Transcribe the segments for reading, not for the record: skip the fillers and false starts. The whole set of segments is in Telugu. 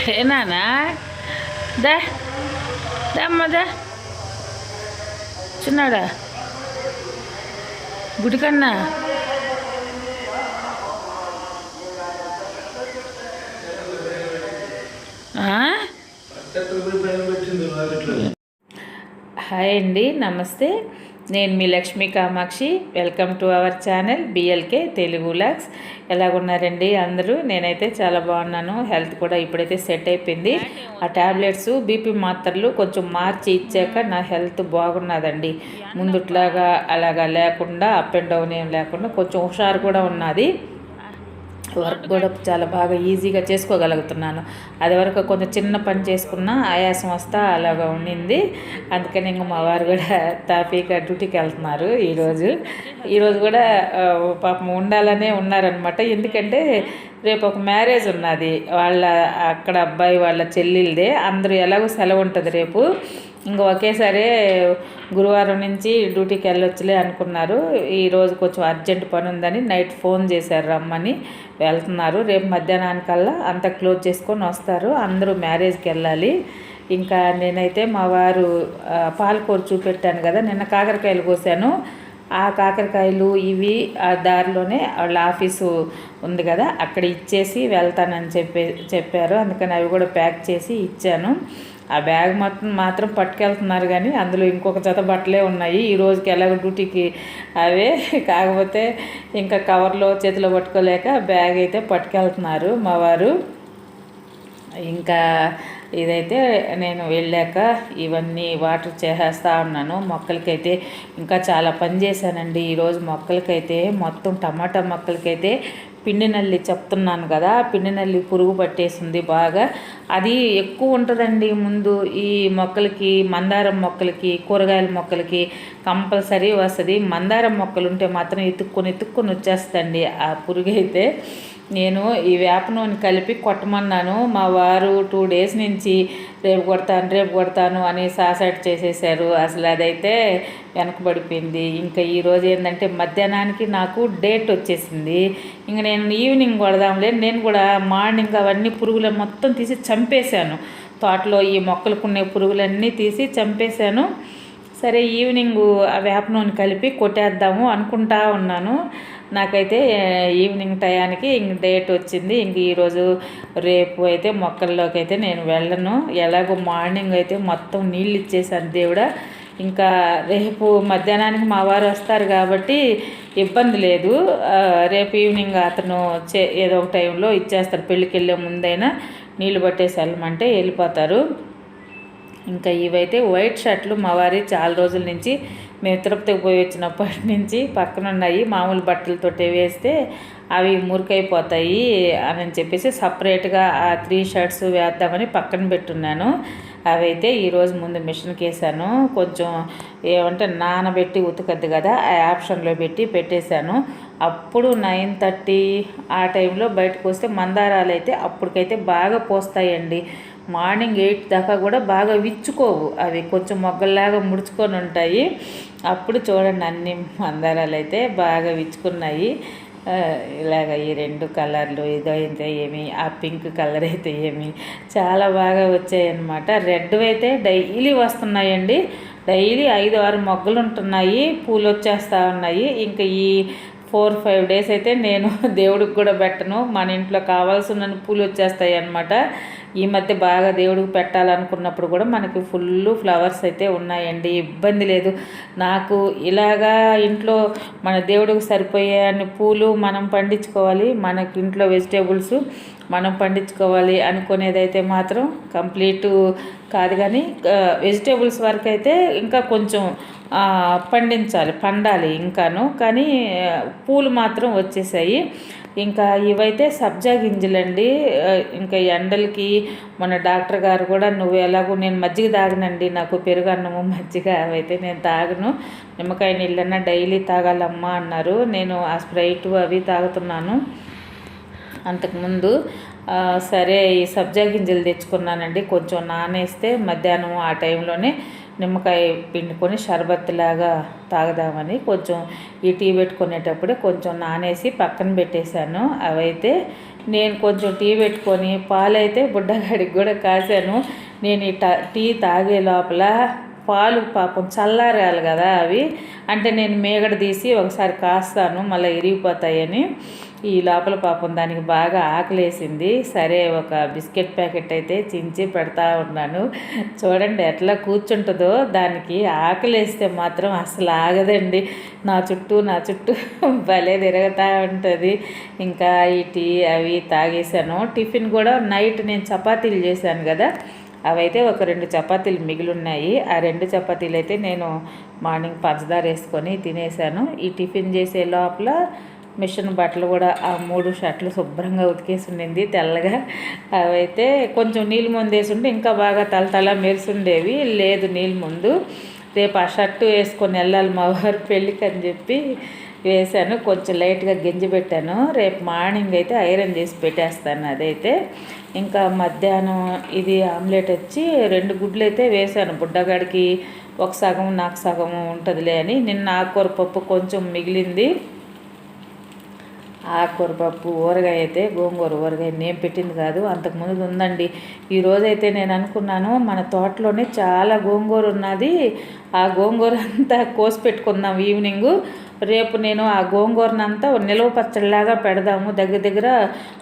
ఏనానా దా దమ్మ దా చిన్నాడా గుడికన్నా హాయ్ అండి, నమస్తే. నేను మీ Lakshmi Kamakshi. Welcome to our channel BLK Telugu vlogs. ఎలాగున్నారండి అందరూ? నేనైతే చాలా బాగున్నాను. హెల్త్ కూడా ఇప్పుడైతే సెట్ అయిపోయింది. ఆ ట్యాబ్లెట్స్ బీపీ మాత్రలు కొంచెం మార్చి ఇచ్చాక నా హెల్త్ బాగున్నదండి. ముందుట్లాగా అలాగా లేకుండా అప్ అండ్ డౌన్ ఏం లేకుండా కొంచెం హుషారు కూడా ఉన్నది. వర్క్ కూడా చాలా బాగా ఈజీగా చేసుకోగలుగుతున్నాను. అది వరకు కొంచెం చిన్న పని చేసుకున్నా ఆయాసం వస్తా అలాగా ఉండింది. అందుకని ఇంక మా వారు కూడా తాపీగా డ్యూటీకి వెళ్తున్నారు. ఈరోజు కూడా పాపం ఉండాలనే ఉన్నారనమాట. ఎందుకంటే రేపు ఒక మ్యారేజ్ ఉన్నది వాళ్ళ అక్కడ అబ్బాయి వాళ్ళ చెల్లెలదే. అందరూ ఎలాగో సెలవు ఉంటుంది రేపు. ఇంకా ఒకేసారి గురువారం నుంచి డ్యూటీకి వెళ్ళొచ్చులే అనుకున్నారు. ఈరోజు కొంచెం అర్జెంట్ పని ఉందని నైట్ ఫోన్ చేశారు, రమ్మని. వెళ్తున్నారు. రేపు మధ్యాహ్నానికల్లా అంతా క్లోజ్ చేసుకొని వస్తారు. అందరూ మ్యారేజ్కి వెళ్ళాలి. ఇంకా నేనైతే మా వారు పాలకూర చూపెట్టాను కదా, నిన్న కాకరకాయలు కోసాను. ఆ కాకరకాయలు ఇవి ఆ దారిలోనే వాళ్ళ ఆఫీసు ఉంది కదా, అక్కడ ఇచ్చేసి వెళ్తానని చెప్పారు. అందుకని అవి కూడా ప్యాక్ చేసి ఇచ్చాను. ఆ బ్యాగ్ మాత్రం పట్టుకెళ్తున్నారు, కానీ అందులో ఇంకొక జత బట్టలే ఉన్నాయి. ఈ రోజుకి ఎలాగో డ్యూటీకి అవే. కాకపోతే ఇంకా కవర్లో చేతిలో పట్టుకోలేక బ్యాగ్ అయితే పట్టుకెళ్తున్నారు మా వారు. ఇంకా ఇదైతే నేను వెళ్ళాక ఇవన్నీ వాటర్ చేసేస్తూ ఉన్నాను. మొక్కలకైతే ఇంకా చాలా పని చేశానండి ఈరోజు. మొక్కలకైతే మొత్తం టమాటా మొక్కలకైతే పిండి నల్లి చెప్తున్నాను కదా, పిండి నల్లి పురుగు పట్టేసింది బాగా. అది ఎక్కువ ఉంటుందండి ముందు ఈ మొక్కలకి, మందారం మొక్కలకి, కూరగాయల మొక్కలకి కంపల్సరీ వస్తుంది. మందారం మొక్కలు ఉంటే మాత్రం ఎత్తుక్కొని వచ్చేస్తుంది ఆ పురుగు అయితే. నేను ఈ వేప నూనె కలిపి కొట్టమన్నాను. మా వారు 2 డేస్ నుంచి రేపు కొడతాను అని సాసాట్ చేసేసారు. అసలు అదైతే వెనకబడిపోయింది. ఇంకా ఈరోజు ఏంటంటే మధ్యాహ్నానికి నాకు డేట్ వచ్చేసింది. ఇంక నేను ఈవినింగ్ కొడదాంలే. నేను కూడా మార్నింగ్ అవన్నీ పురుగులు మొత్తం తీసి చంపేశాను. తోటలో ఈ మొక్కలకున్న పురుగులన్నీ తీసి చంపేశాను. సరే ఈవినింగ్ ఆ వేప నూనె కలిపి కొట్టేద్దాము అనుకుంటా ఉన్నాను. నాకైతే ఈవినింగ్ టయానికి ఇంక డేట్ వచ్చింది. ఇంక ఈరోజు రేపు అయితే మొక్కల్లోకి అయితే నేను వెళ్ళను. ఎలాగో మార్నింగ్ అయితే మొత్తం నీళ్ళు ఇచ్చేసాను దేవుడా. ఇంకా రేపు మధ్యాహ్నానికి మా వారు వస్తారు కాబట్టి ఇబ్బంది లేదు. రేపు ఈవినింగ్ అతను ఏదో ఒక టైంలో ఇచ్చేస్తారు. పెళ్ళికి వెళ్ళే ముందైనా నీళ్ళు పట్టేసి వెళ్ళమంటే వెళ్ళిపోతారు. ఇంకా ఇవైతే వైట్ షర్ట్లు మా వారి చాలా రోజుల నుంచి మేము తిరుపతికి పోయి వచ్చినప్పటి నుంచి పక్కన ఉన్నాయి. మామూలు బట్టలతోటి వేస్తే అవి మురికైపోతాయి అని చెప్పేసి సపరేట్గా ఆ 3 షర్ట్స్ వేద్దామని పక్కన పెట్టున్నాను. అవి అయితే ఈరోజు ముందు మిషన్కి వేసాను. కొంచెం ఏమంటే నానబెట్టి ఉతకద్దు కదా, ఆ ఆప్షన్లో పెట్టేశాను. అప్పుడు 9:30 ఆ టైంలో బయటకు వస్తే మందారాలు అయితే అప్పటికైతే బాగా పోస్తాయండి. మార్నింగ్ 8 దాకా కూడా బాగా విచ్చుకోవు, అవి కొంచెం మొగ్గల్లాగా ముడుచుకొని ఉంటాయి. అప్పుడు చూడండి అన్ని మందారాలు అయితే బాగా విచ్చుకున్నాయి. ఇలాగ ఈ 2 కలర్లు ఇదో అయితే ఏమి, ఆ పింక్ కలర్ అయితే ఏమి చాలా బాగా వచ్చాయన్నమాట. రెడ్ అయితే డైలీ వస్తున్నాయండి. డైలీ 5-6 మొగ్గలు ఉంటున్నాయి, పూలు వచ్చేస్తూ ఉన్నాయి. ఇంకా ఈ 4-5 డేస్ అయితే నేను దేవుడికి కూడా పెట్టను. మన ఇంట్లో కావాల్సిన పూలు వచ్చేస్తాయి అన్నమాట. ఈ మధ్య బాగా దేవుడికి పెట్టాలనుకున్నప్పుడు కూడా మనకి ఫుల్ ఫ్లవర్స్ అయితే ఉన్నాయండి, ఇబ్బంది లేదు నాకు. ఇలాగా ఇంట్లో మన దేవుడికి సరిపోయే అన్ని పూలు మనం పండించుకోవాలి, మనకి ఇంట్లో వెజిటేబుల్స్ మనం పండించుకోవాలి అనుకునేదైతే మాత్రం కంప్లీట్ కాదు. కానీ వెజిటేబుల్స్ వరకు అయితే ఇంకా కొంచెం పండాలి ఇంకాను. కానీ పూలు మాత్రం వచ్చేసాయి. ఇంకా ఇవైతే సబ్జా గింజలండి. ఇంకా ఎండలకి మన డాక్టర్ గారు కూడా నువ్వు ఎలాగో, నేను మజ్జిగ తాగనండి, నాకు పెరుగు అన్నము మజ్జిగ అవైతే నేను తాగను, నిమ్మకాయ నీళ్ళన్నా డైలీ తాగాలమ్మా అన్నారు. నేను ఆ స్ప్రైట్ అవి తాగుతున్నాను. అంతకుముందు సరే ఈ సబ్జా గింజలు తెచ్చుకున్నానండి. కొంచెం నానేస్తే మధ్యాహ్నం ఆ టైంలోనే నిమ్మకాయ పిండుకొని షర్బత్లాగా తాగదామని కొంచెం ఈ టీ పెట్టుకునేటప్పుడే కొంచెం నానేసి పక్కన పెట్టేశాను. అవైతే నేను కొంచెం టీ పెట్టుకొని పాలైతే బుడ్డగాడికి కూడా కాశాను. నేను ఈ టీ తాగే లోపల పాలు పాపం చల్లారాలి కదా అవి, అంటే నేను మేగడ తీసి ఒకసారి కాస్తాను మళ్ళీ ఇరిగిపోతాయని. ఈ లోపల పాపం దానికి బాగా ఆకలేసింది. సరే ఒక బిస్కెట్ ప్యాకెట్ అయితే చించి పెడతా ఉన్నాను. చూడండి ఎట్లా కూర్చుంటుందో. దానికి ఆకలేస్తే మాత్రం అసలు ఆగదండి. నా చుట్టూ భలే తిరుగుతూ ఉంటుంది. ఇంకా ఈ టీ అవి తాగేసాను. టిఫిన్ కూడా నైట్ నేను చపాతీలు చేశాను కదా, అవైతే ఒక 2 చపాతీలు మిగిలిన్నాయి. ఆ 2 చపాతీలు అయితే నేను మార్నింగ్ పంచదార వేసుకొని తినేసాను. ఈ టిఫిన్ చేసే లోపల మిషన్ బట్టలు కూడా ఆ 3 షర్ట్లు శుభ్రంగా ఉతికేసి ఉండింది తెల్లగా. అవైతే కొంచెం నీళ్ళు ముందు వేసి ఉంటే ఇంకా బాగా తల మెరిసిండేవి. లేదు నీళ్ళు ముందు, రేపు ఆ షర్టు వేసుకొని వెళ్ళాలి మా వారు పెళ్ళికి అని చెప్పి వేసాను. కొంచెం లైట్గా గెంజి పెట్టాను. రేపు మార్నింగ్ అయితే ఐరన్ చేసి పెట్టేస్తాను. అదైతే ఇంకా మధ్యాహ్నం ఇది ఆమ్లెట్ వచ్చి 2 గుడ్లు అయితే వేసాను. బుడ్డగాడికి ఒక సగం నాకు సగం ఉంటుందిలే అని. నిన్న ఆకుకూర పప్పు కొంచెం మిగిలింది. ఆకుకూర పప్పు ఊరగాయ అయితే గోంగూర ఊరగాయ నేను పెట్టింది కాదు, అంతకుముందు ఉందండి. ఈరోజైతే నేను అనుకున్నాను మన తోటలోనే చాలా గోంగూర ఉన్నది, ఆ గోంగూర అంతా కోసి పెట్టుకుందాం ఈవినింగు. రేపు నేను ఆ గోంగూరనంతా నిలవ పచ్చడిలాగా పెడదాము. దగ్గర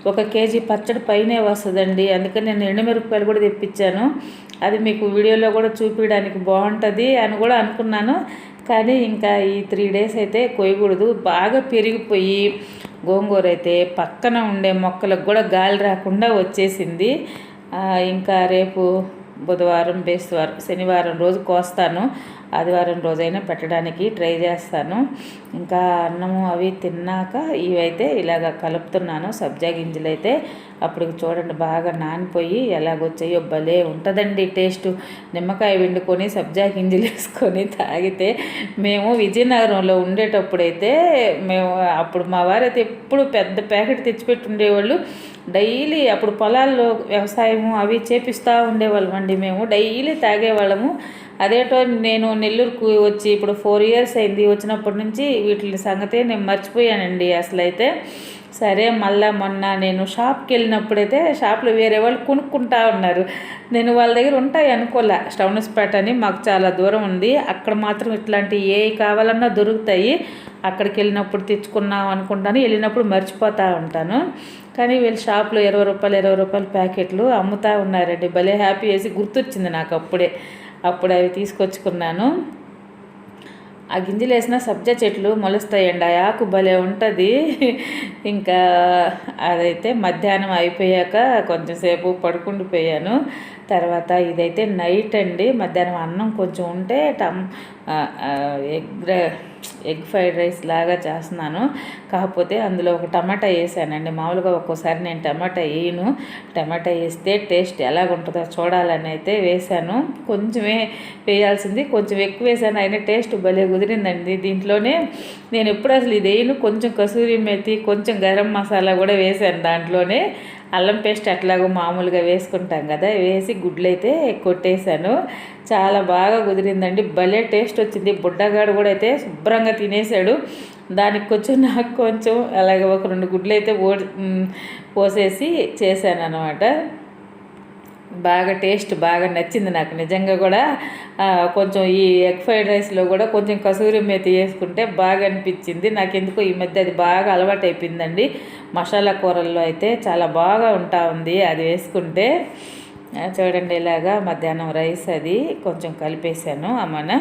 1 కేజీ పచ్చడి పైనే వస్తుందండి. అందుకని నేను ఎండుమిరపకాయలు కూడా తెప్పించాను. అది మీకు వీడియోలో కూడా చూపించడానికి బాగుంటుంది అని కూడా అనుకున్నాను. కానీ ఇంకా ఈ 3 డేస్ అయితే కొయ్యకూడదు, బాగా పెరిగిపోయి గోంగూర అయితే పక్కన ఉండే మొక్కలకు కూడా గాలి రాకుండా వచ్చేసింది. ఇంకా రేపు బుధవారం బేస్తవారం శనివారం రోజు కోస్తాను, ఆదివారం రోజైనా పెట్టడానికి ట్రై చేస్తాను. ఇంకా అన్నము అవి తిన్నాక ఇవైతే ఇలాగ కలుపుతున్నాను. సబ్జా గింజలు అయితే అప్పుడు చూడండి బాగా నానిపోయి ఎలాగొచ్చాయో భలే ఉంటుందండి టేస్ట్. నిమ్మకాయ వండుకొని సబ్జా గింజలు వేసుకొని తాగితే, మేము విజయనగరంలో ఉండేటప్పుడైతే అప్పుడు మా వారైతే ఎప్పుడు పెద్ద ప్యాకెట్ తెచ్చిపెట్టి ఉండేవాళ్ళు. డైలీ అప్పుడు పొలాల్లో వ్యవసాయము అవి చేపిస్తూ ఉండేవాళ్ళం అండి. మేము డైలీ తాగేవాళ్ళము. అదేటో నేను నెల్లూరుకు వచ్చి ఇప్పుడు 4 ఇయర్స్ అయింది. వచ్చినప్పటి నుంచి వీటి సంగతే నేను మర్చిపోయానండి అసలు అయితే. సరే మళ్ళీ మొన్న నేను షాప్కి వెళ్ళినప్పుడైతే షాప్లో వేరే వాళ్ళు కొనుక్కుంటా ఉన్నారు. నేను వాళ్ళ దగ్గర ఉంటాయి అనుకోలే. స్టౌనస్పేట అని మాకు చాలా దూరం ఉంది, అక్కడ మాత్రం ఇట్లాంటి ఏ కావాలన్నా దొరుకుతాయి. అక్కడికి వెళ్ళినప్పుడు తెచ్చుకున్నాం అనుకుంటాను, వెళ్ళినప్పుడు మర్చిపోతూ ఉంటాను. కానీ వీళ్ళు షాప్లో 20 రూపాయలు ప్యాకెట్లు అమ్ముతూ ఉన్నారండి. భలే హ్యాపీ వేసి గుర్తొచ్చింది నాకు అప్పుడు అవి తీసుకొచ్చుకున్నాను. ఆ గింజలు వేసిన సబ్జా చెట్లు మొలుస్తాయండి. ఆ ఆకు భలే ఉంటుంది. ఇంకా అదైతే మధ్యాహ్నం అయిపోయాక కొంచెంసేపు పడుకుండిపోయాను. తర్వాత ఇదైతే నైట్ అండి. మధ్యాహ్నం అన్నం కొంచెం ఉంటే ఎగ్ ఫ్రైడ్ రైస్ లాగా చేస్తున్నాను. కాకపోతే అందులో ఒక టమాటా వేసానండి. మామూలుగా ఒక్కోసారి నేను టమాటా వేయను. టమాటా వేస్తే టేస్ట్ ఎలాగుంటుందో చూడాలని అయితే వేసాను. కొంచెమే వేయాల్సింది కొంచెం ఎక్కువ వేసాను, అయినా టేస్ట్ భలే కుదిరిందండి. దీంట్లోనే నేను ఎప్పుడు అసలు ఇది వేయను. కొంచెం కసూరి మేతి, కొంచెం గరం మసాలా కూడా వేసాను దాంట్లోనే. అల్లం పేస్ట్ అట్లాగో మామూలుగా వేసుకుంటాం కదా, వేసి గుడ్లు అయితే కొట్టేశాను. చాలా బాగా కుదిరిందండి. భలే టేస్ట్ వచ్చింది. బుడ్డగాడు కూడా అయితే శుభ్రంగా తినేసాడు. దానికి కొంచెం నాకు కొంచెం అలాగే ఒక 2 గుడ్లు అయితే పోసేసి చేశాను అనమాట. బాగా టేస్ట్ బాగా నచ్చింది నాకు నిజంగా కూడా. కొంచెం ఈ ఎగ్ ఫ్రైడ్ రైస్లో కూడా కొంచెం కసూరి మేతి వేసుకుంటే బాగా అనిపించింది నాకు. ఎందుకో ఈ మధ్య అది బాగా అలవాటు అయిపోయిందండి. మసాలా కూరల్లో అయితే చాలా బాగా ఉంటా ఉంది అది వేసుకుంటే. చూడండి ఇలాగా మధ్యాహ్నం రైస్ అది కొంచెం కలిపేసాను అమ్మన.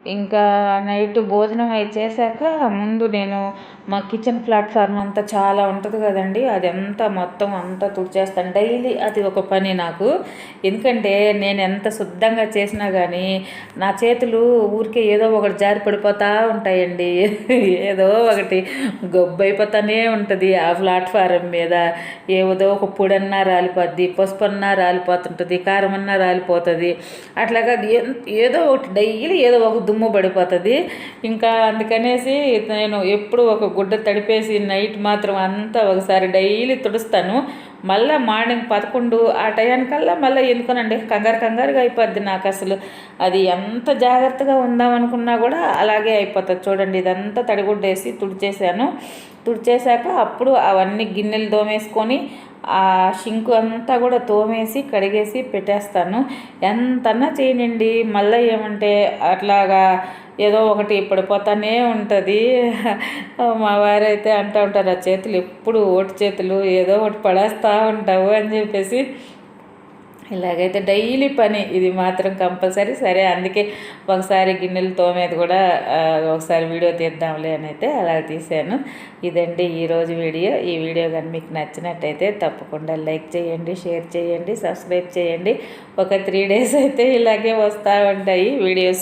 ఇంకా నైట్ భోజనం అయి చేశాక ముందు నేను మా కిచెన్ ప్లాట్ఫామ్ అంతా చాలా ఉంటుంది కదండి, అది అంతా మొత్తం అంతా తుడిచేస్తాను డైలీ. అది ఒక పని నాకు. ఎందుకంటే నేను ఎంత శుద్ధంగా చేసినా కానీ నా చేతులు ఊరికే ఏదో ఒకటి జారి పడిపోతూ ఉంటాయండి. ఏదో ఒకటి గొబ్బు అయిపోతూనే ఉంటుంది ఆ ప్లాట్ఫారం మీద. ఏదో ఒక పొడన్నా రాలిపోద్ది, పసుపు అన్నా రాలిపోతుంటుంది, కారం అన్నా రాలిపోతుంది. అట్లాగా ఏదో ఒకటి డైలీ ఏదో ఒక దుమ్ము పడిపోతుంది. ఇంకా అందుకనేసి నేను ఎప్పుడు ఒక గుడ్డ తడిపేసి నైట్ మాత్రం అంతా ఒకసారి డైలీ తుడుస్తాను. మళ్ళీ మార్నింగ్ 11 ఆ టయానికల్లా మళ్ళీ ఎందుకోనండి కంగారుగా అయిపోద్ది నాకు. అసలు అది ఎంత జాగ్రత్తగా ఉందామనుకున్నా కూడా అలాగే అయిపోతుంది. చూడండి, ఇదంతా తడిగుడ్డేసి తుడిచేశాక అప్పుడు అవన్నీ గిన్నెలు తోమేసుకొని ఆ షింకు అంతా కూడా తోమేసి కడిగేసి పెట్టేస్తాను. ఎంతన్నా చేయనండి, మళ్ళీ ఏమంటే అట్లాగా ఏదో ఒకటి పడిపోతానే ఉంటుంది. మా వారైతే అంటూ ఉంటారు, ఆ చేతులు ఎప్పుడు ఓటి చేతులు ఏదో ఒకటి పడేస్తూ ఉంటావు అని చెప్పేసి. ఇలాగైతే డైలీ పని ఇది మాత్రం కంపల్సరీ. సరే, అందుకే ఒకసారి గిన్నెలు తోమేది కూడా ఒకసారి వీడియో తీద్దాంలే అని అయితే అలా తీసాను. ఇదండి ఈరోజు వీడియో. ఈ వీడియో కానీ మీకు నచ్చినట్టయితే తప్పకుండా లైక్ చేయండి, షేర్ చేయండి, సబ్స్క్రైబ్ చేయండి. ఒక 3 days అయితే ఇలాగే వస్తూ ఉంటాయి వీడియోస్.